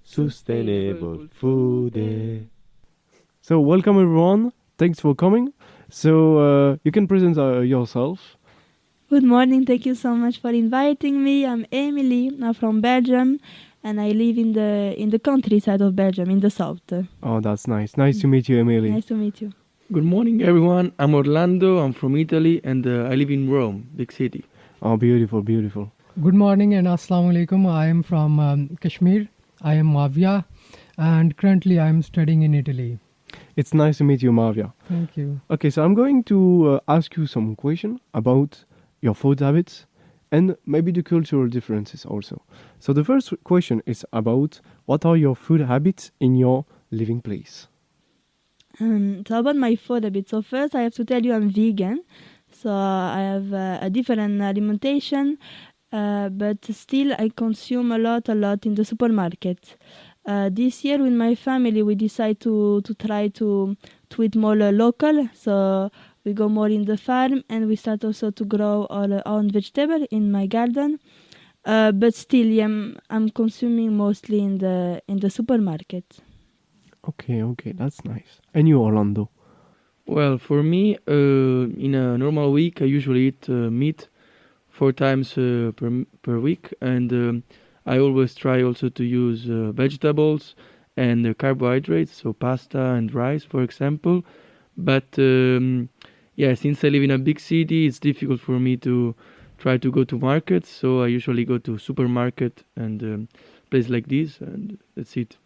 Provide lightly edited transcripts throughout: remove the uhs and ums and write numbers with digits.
sustainable food. So welcome everyone. Thanks for coming. So you can present yourself. Good morning. Thank you so much for inviting me. I'm Emily. I'm from Belgium, and I live in the countryside of Belgium, in the south. Oh, that's nice. Nice to meet you, Emily. Nice to meet you. Good morning, everyone. I'm Orlando. I'm from Italy, and I live in Rome, big city. Oh, beautiful, beautiful. Good morning and Assalamu alaikum. I am from Kashmir. I am Mavia, and currently I am studying in Italy. It's nice to meet you, Mavia. Thank you. Okay, so I'm going to ask you some question about your food habits and maybe the cultural differences also. So the first question is about what are your food habits in your living place? So about my food habits. So first, I have to tell you I'm vegan. So I have a different alimentation, but still I consume a lot in the supermarket. This year with my family we decide to try to eat more local. So we go more in the farm and we start also to grow our own vegetable in my garden. But still, I'm consuming mostly in the supermarket. Okay, that's nice. And you, Orlando? Well, for me, in a normal week, I usually eat meat 4 times per week, and I always try also to use vegetables and carbohydrates, so pasta and rice, for example. But since I live in a big city, it's difficult for me to try to go to markets, so I usually go to supermarket and place like this, and that's it.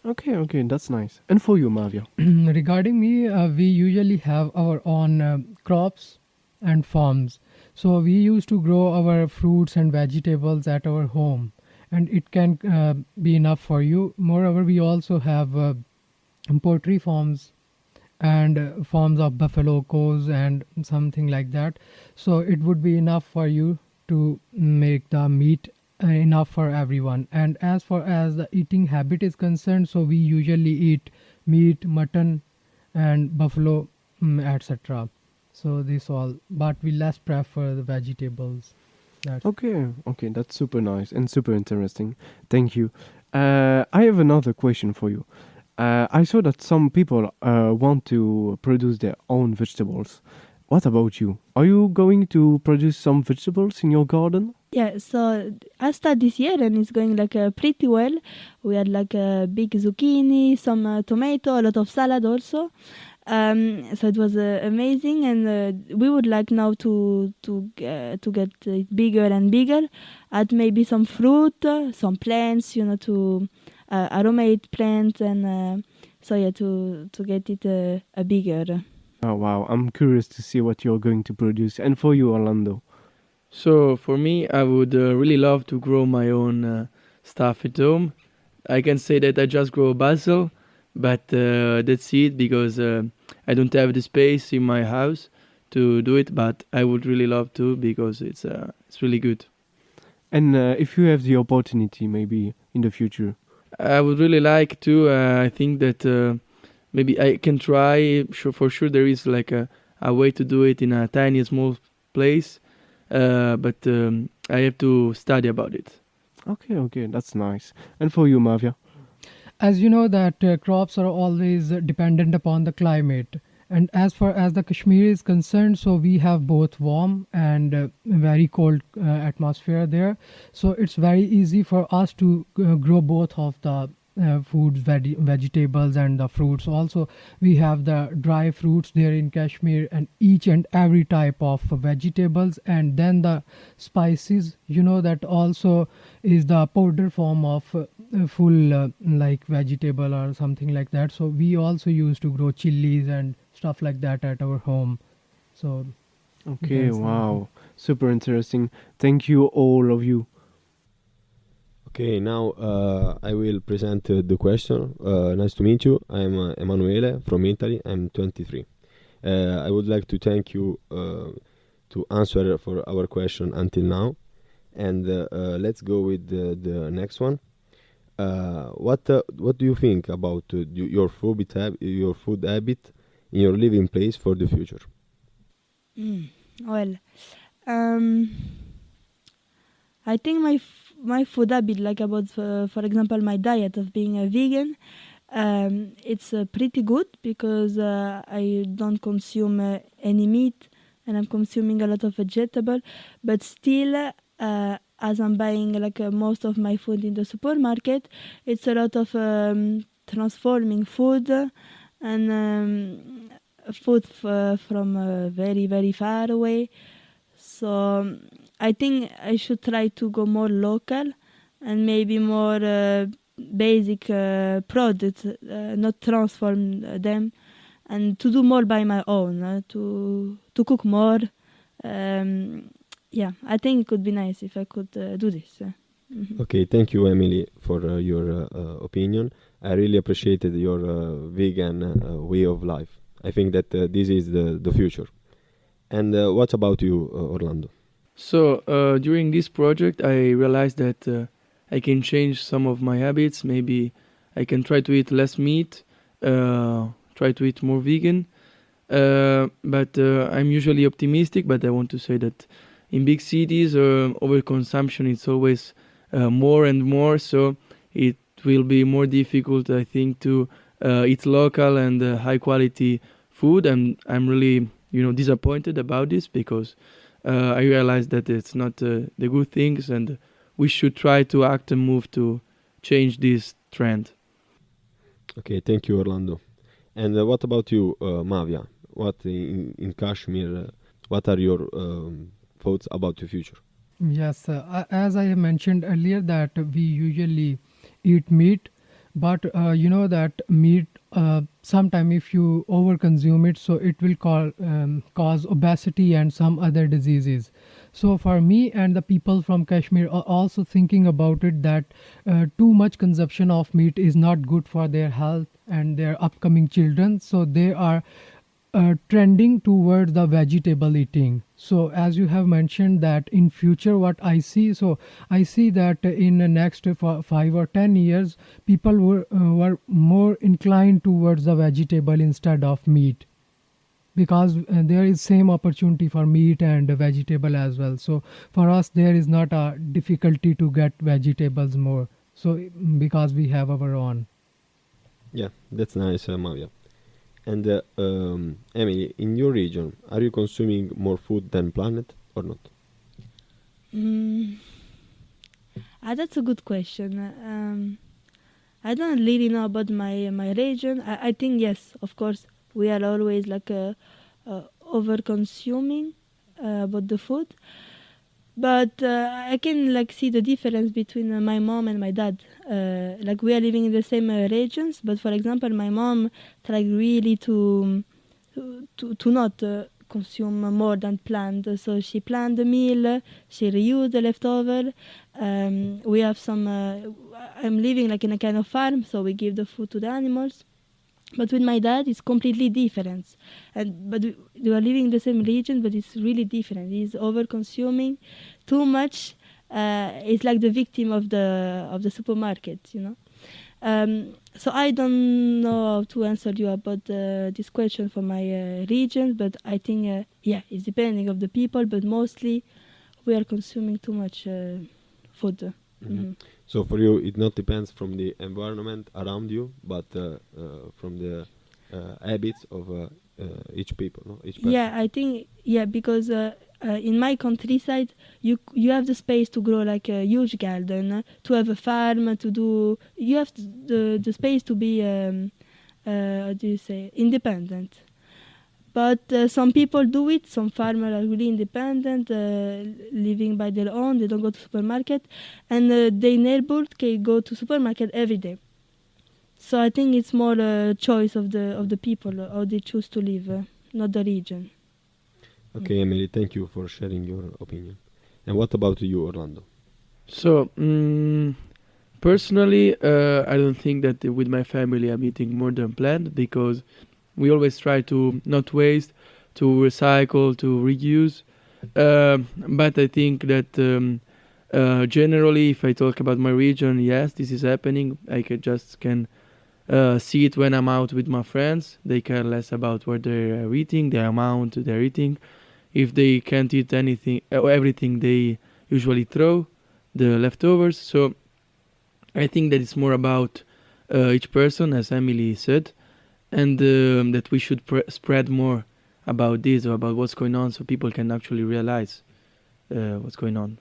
Okay, that's nice. And for you, Mavia? Regarding me, we usually have our own crops and farms. So we used to grow our fruits and vegetables at our home, and it can be enough for you. Moreover, we also have poultry farms and farms of buffalo, cows, and something like that. So it would be enough for you to make the meat enough for everyone. And as far as the eating habit is concerned, so we usually eat meat, mutton, and buffalo, etc. So this all, but we less prefer the vegetables. That's Okay, that's super nice and super interesting. Thank you. I have another question for you. I saw that some people want to produce their own vegetables. What about you? Are you going to produce some vegetables in your garden? Yeah, so I started this year and it's going pretty well. We had a big zucchini, some tomato, a lot of salad also. So it was amazing, and we would like now to get it bigger and bigger. Add maybe some fruit, some plants, to aromatic plants, and to get it bigger. Oh wow, I'm curious to see what you're going to produce. And for you, Orlando? So for me, I would really love to grow my own stuff at home. I can say that I just grow basil, but that's it because I don't have the space in my house to do it. But I would really love to because it's really good. And if you have the opportunity, maybe in the future. I would really like to. I think that maybe I can try. For sure, there is a way to do it in a tiny, small place. But I have to study about it. Okay, that's nice. And for you, Mavia? as you know that crops are always dependent upon the climate, and as far as the Kashmir is concerned, so we have both warm and very cold atmosphere there, so it's very easy for us to grow both of the foods, vegetables and the fruits. Also we have the dry fruits there in Kashmir, and each and every type of vegetables, and then the spices, you know, that also is the powder form of full like vegetable or something like that. So we also used to grow chilies and stuff like that at our home. So Okay, that's wow. Super interesting. Thank you, all of you. Okay, now I will present the question. Nice to meet you. I'm Emanuele from Italy. I'm 23. I would like to thank you to answer for our question until now. And let's go with the next one. What do you think about your food habit in your living place for the future? Well, I think my food habit, like about, for example, my diet of being a vegan, it's pretty good because I don't consume any meat and I'm consuming a lot of vegetable. But still, as I'm buying like most of my food in the supermarket, it's a lot of transforming food and food from very, very far away. So I think I should try to go more local and maybe more basic products, not transform them, and to do more by my own, to cook more. Yeah, I think it could be nice if I could do this. Okay, thank you, Emily, for your opinion. I really appreciated your vegan way of life. I think that this is the future. And what about you, Orlando? So during this project, I realized that I can change some of my habits. Maybe I can try to eat less meat, try to eat more vegan. But I'm usually optimistic, but I want to say that in big cities, overconsumption is always more and more. So it will be more difficult, I think, to eat local and high quality food. I'm really, disappointed about this because I realize that it's not the good things, and we should try to act and move to change this trend. Okay, thank you, Orlando. And what about you, Mavia? What in Kashmir? What are your thoughts about the future? Yes, as I have mentioned earlier, that we usually eat meat, but you know that meat, sometime if you overconsume it, so it will cause obesity and some other diseases. So for me and the people from Kashmir are also thinking about it, that too much consumption of meat is not good for their health and their upcoming children. So they are trending towards the vegetable eating. So as you have mentioned that in future, what I see, so I see that in the next 5 or 10 years, people were more inclined towards the vegetable instead of meat, because there is same opportunity for meat and vegetable as well. So for us, there is not a difficulty to get vegetables more. So because we have our own. Yeah, that's nice, Mavia. And Emily, in your region, are you consuming more food than planet or not? That's a good question. I don't really know about my region. I think yes, of course, we are always like over consuming about the food, but I can like see the difference between my mom and my dad. Like we are living in the same regions, but for example, my mom tried really to not consume more than planned. So she planned the meal, she reused the leftover. We have some. I'm living like in a kind of farm, so we give the food to the animals. But with my dad, it's completely different. But we are living in the same region, but it's really different. He's over consuming too much. It's like the victim of the supermarket, So I don't know how to answer you about this question for my region, but I think it's depending of the people, but mostly we are consuming too much food. Mm-hmm. So for you, it not depends from the environment around you, but from the habits of each people, no? Each person. Yeah, I think because in my countryside, you have the space to grow like a huge garden, to have a farm, to do. You have the space to be how do you say, independent. But some people do it. Some farmers are really independent, living by their own. They don't go to supermarket, and their neighbor can go to supermarket every day. So I think it's more a choice of the people how they choose to live, not the region. Okay, Emily, thank you for sharing your opinion. And what about you, Orlando? So personally, I don't think that with my family I'm eating more than planned, because we always try to not waste, to recycle, to reuse. But I think that generally, if I talk about my region, yes, this is happening. I can see it when I'm out with my friends. They care less about what they're eating, the amount they're eating. If they can't eat anything, everything, they usually throw. the leftovers. So I think that it's more about each person, as Emily said, and that we should spread more about this or about what's going on, so people can actually realize what's going on.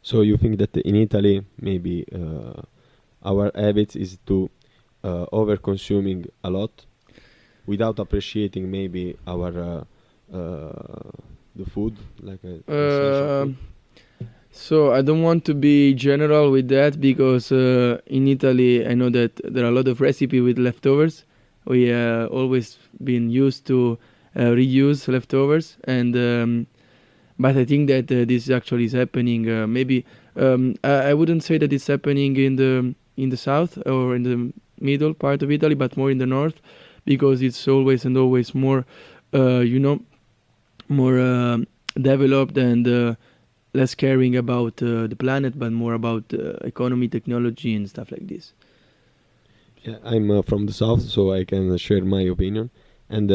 So you think that in Italy maybe our habit is to over consuming a lot without appreciating maybe our the food like essential food? So I don't want to be general with that, because in Italy I know that there are a lot of recipes with leftovers. We always been used to reuse leftovers, and but I think that this actually is happening. Maybe I wouldn't say that it's happening in the south or in the middle part of Italy, but more in the north, because it's always and always more, more developed and less caring about the planet, but more about economy, technology, and stuff like this. Yeah, I'm from the south, so I can share my opinion. And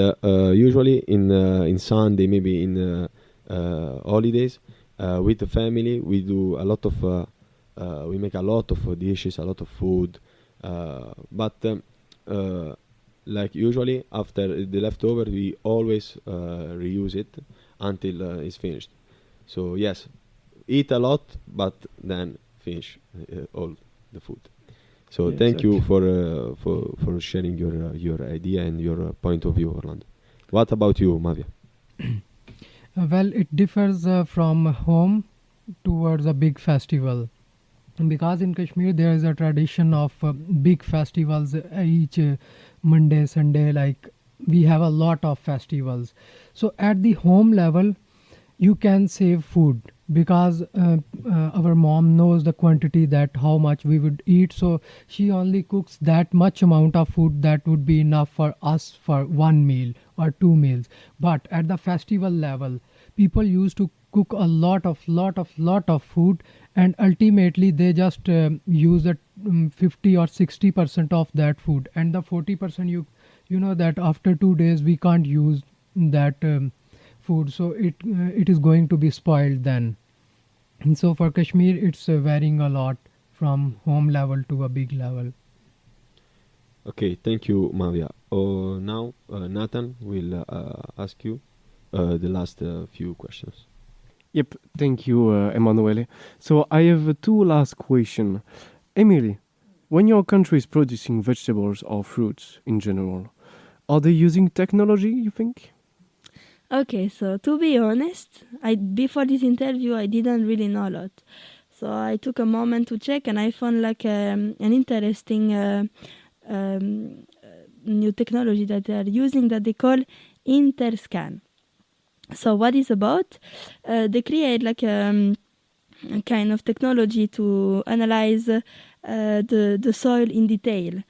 usually in Sunday, maybe in holidays, with the family, we do a lot of we make a lot of dishes, a lot of food. But like usually after the leftover, we always reuse it until it's finished. So yes, eat a lot, but then finish all the food. So Yeah, thank you exactly. for sharing your idea and your point of view, Orlando. What about you, Mavia? Well, it differs from home towards a big festival. Because in Kashmir there is a tradition of big festivals each Monday, Sunday, like we have a lot of festivals. So at the home level, you can save food because our mom knows the quantity that how much we would eat, so she only cooks that much amount of food that would be enough for us for one meal or two meals. But at the festival level, people used to cook a lot of food, and ultimately they just use the 50 or 60% of that food, and the 40% you know that after 2 days we can't use that food, so it is going to be spoiled then. And so for Kashmir, it's varying a lot from home level to a big level. Okay, thank you, Mavia. Now Nathan will ask you the last few questions. Yep, thank you, Emanuele. So I have two last questions. Emily, when your country is producing vegetables or fruits in general, are they using technology, you think? Okay, so to be honest, I before this interview I didn't really know a lot. So I took a moment to check, and I found like an interesting um, new technology that they are using that they call Interscan. So what is about? They create like a kind of technology to analyze the soil in detail.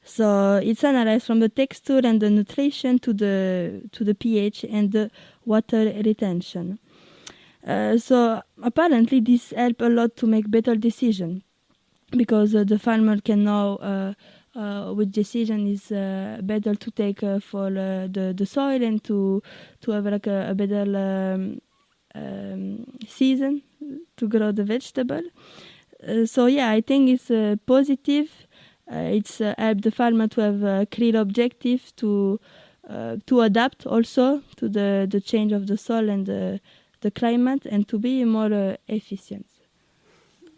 So it's analyzed from the texture and the nutrition to the pH and the water retention. So apparently this help a lot to make better decision, because the farmer can know which decision is better to take for the soil, and to have like a better season to grow the vegetable. So yeah, I think it's positive. It's help the farmer to have a clear objective to adapt also to the change of the soil and the climate, and to be more efficient.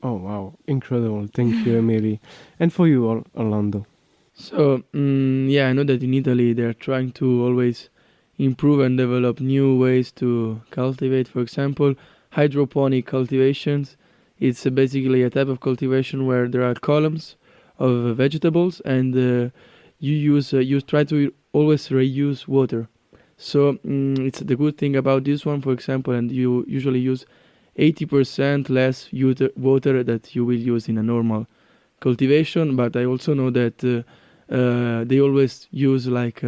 Oh, wow. Incredible. Thank you, Emily. And for you, Orlando. So yeah, I know that in Italy they're trying to always improve and develop new ways to cultivate. For example, hydroponic cultivations. It's basically a type of cultivation where there are columns of vegetables, and you try to always reuse water. So it's the good thing about this one, for example, and you usually use 80% less water that you will use in a normal cultivation. But I also know that they always use like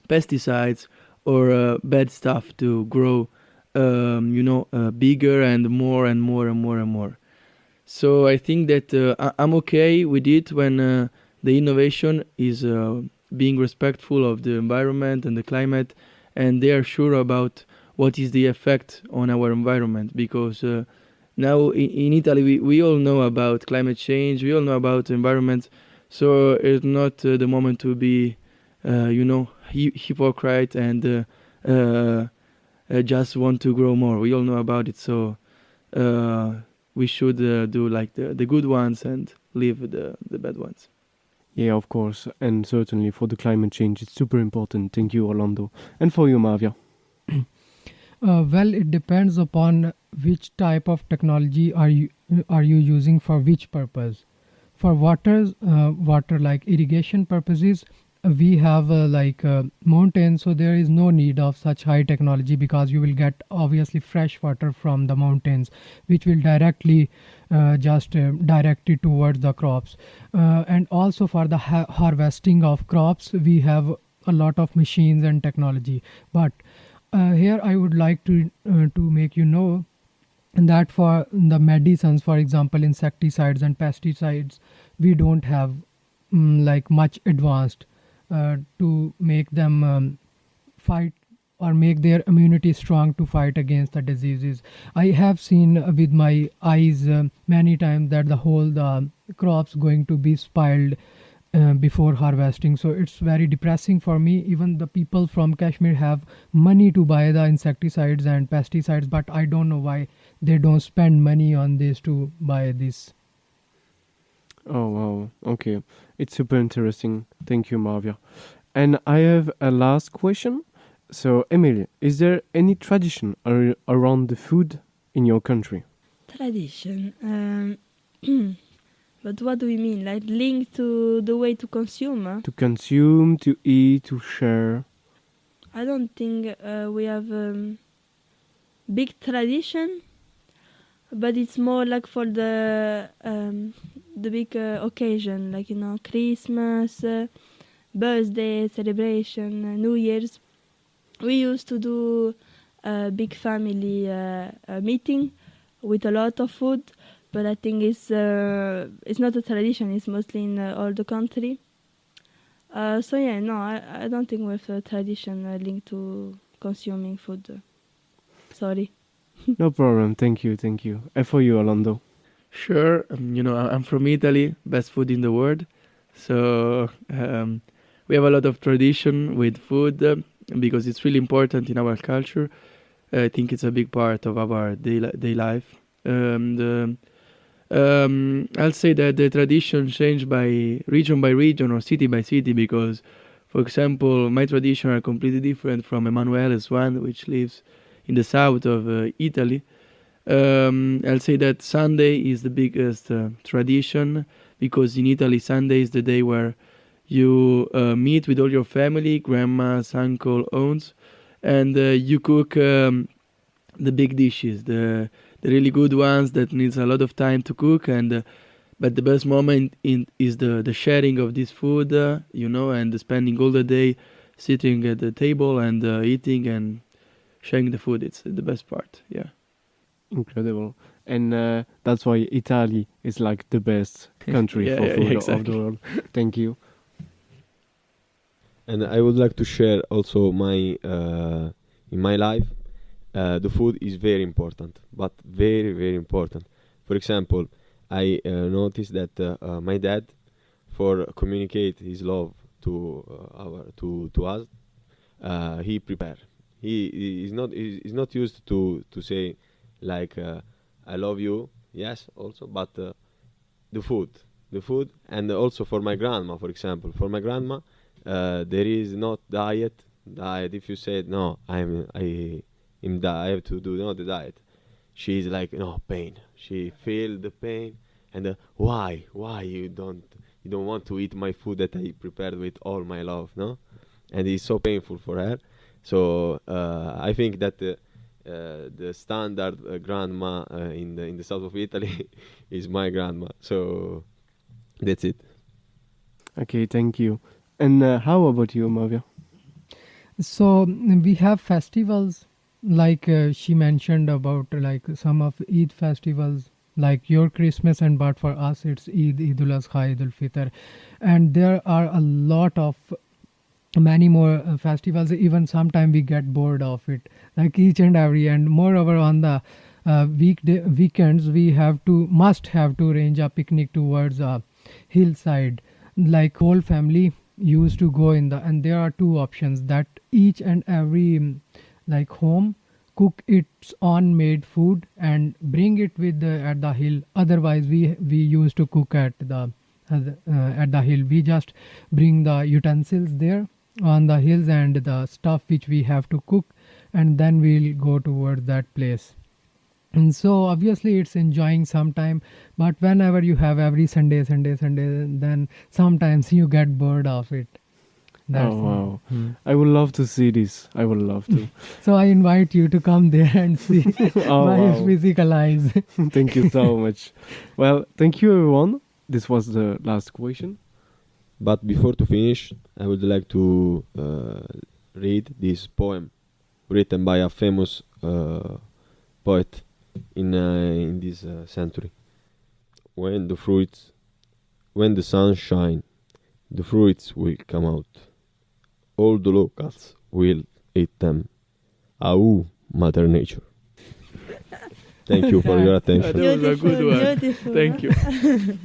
pesticides or bad stuff to grow, bigger and more and more and more and more. So I think that I'm okay with it when the innovation is being respectful of the environment and the climate, and they are sure about what is the effect on our environment, because now in Italy we all know about climate change, we all know about environment, so it's not the moment to be hypocrite and just want to grow more. We all know about it, so we should do like the good ones and leave the bad ones. Yeah, of course, and certainly for the climate change, it's super important. Thank you, Orlando, and for you, Mavia. Well, it depends upon which type of technology are you using for which purpose. For water like irrigation purposes, we have mountains, so there is no need of such high technology because you will get obviously fresh water from the mountains, which will directly just direct it towards the crops. And also for the harvesting of crops, we have a lot of machines and technology. But here I would like to make you know that for the medicines, for example, insecticides and pesticides, we don't have like much advanced to make them fight or make their immunity strong to fight against the diseases. I have seen with my eyes many times that the crops going to be spoiled before harvesting. So it's very depressing for me. Even the people from Kashmir have money to buy the insecticides and pesticides, but I don't know why they don't spend money on this to buy this. Oh, wow. Okay. It's super interesting. Thank you, Mavia. And I have a last question. So, Emily, is there any tradition around the food in your country? Tradition. But what do we mean? Like linked to the way to consume? Huh? To consume, to eat, to share? I don't think we have big tradition, but it's more like for the big occasion, like Christmas, birthday celebration, New Year's. We used to do a big family meeting with a lot of food, but I think it's not a tradition. It's mostly in all the country. So yeah, no, I don't think we have a tradition linked to consuming food. Sorry. No problem. Thank you. And for you, Orlando? Sure, I'm from Italy, best food in the world. So we have a lot of tradition with food because it's really important in our culture. I think it's a big part of our day life. I'll say that the tradition changed by region or city by city because, for example, my tradition are completely different from Emanuele's one, which lives in the south of Italy. I'll say that Sunday is the biggest tradition because in Italy Sunday is the day where you meet with all your family, grandmas, uncle, aunts, and you cook the big dishes, the really good ones that needs a lot of time to cook. And but the best moment is the sharing of this food, and spending all the day sitting at the table and eating and sharing the food. It's the best part. Yeah. Incredible. And that's why Italy is like the best country for food of the world. Thank you. And I would like to share also my in my life, the food is very important, but very very important. For example, I noticed that my dad, for communicate his love to us, he prepare. He is not used to say like I love you. Yes, also, but the food, and also for my grandma, for example, there is not diet. If you said no, I have to do not the diet. She's like no pain. She feel the pain, and why you don't want to eat my food that I prepared with all my love, no? And it's so painful for her. So I think that the standard grandma in the south of Italy is my grandma. So that's it. Okay, thank you. And how about you, Mavia? So we have festivals like she mentioned about like some of Eid festivals like your Christmas, and but for us it's Eidul Adha, Eidul Fitr, and there are a lot of many more festivals. Even sometimes we get bored of it, like each and every, and moreover on the weekends we must have to arrange a picnic towards a hillside. Like whole family used to go and there are two options that each and every like home cook its own made food and bring it at the hill. Otherwise we used to cook at the hill. We just bring the utensils there on the hills and the stuff which we have to cook, and then we'll go towards that place. And so obviously it's enjoying sometime, but whenever you have every Sunday, then sometimes you get bored of it. That's Oh wow! I would love to see this. I would love to. So I invite you to come there and see Oh by wow! physical eyes. Thank you so much. Well, thank you everyone. This was the last question. But before to finish, I would like to read this poem written by a famous poet in this century. When the sun shines, the fruits will come out. All the locusts will eat them. Au, Mother Nature. Thank you for your attention. That was a good one. Beautiful. Thank you.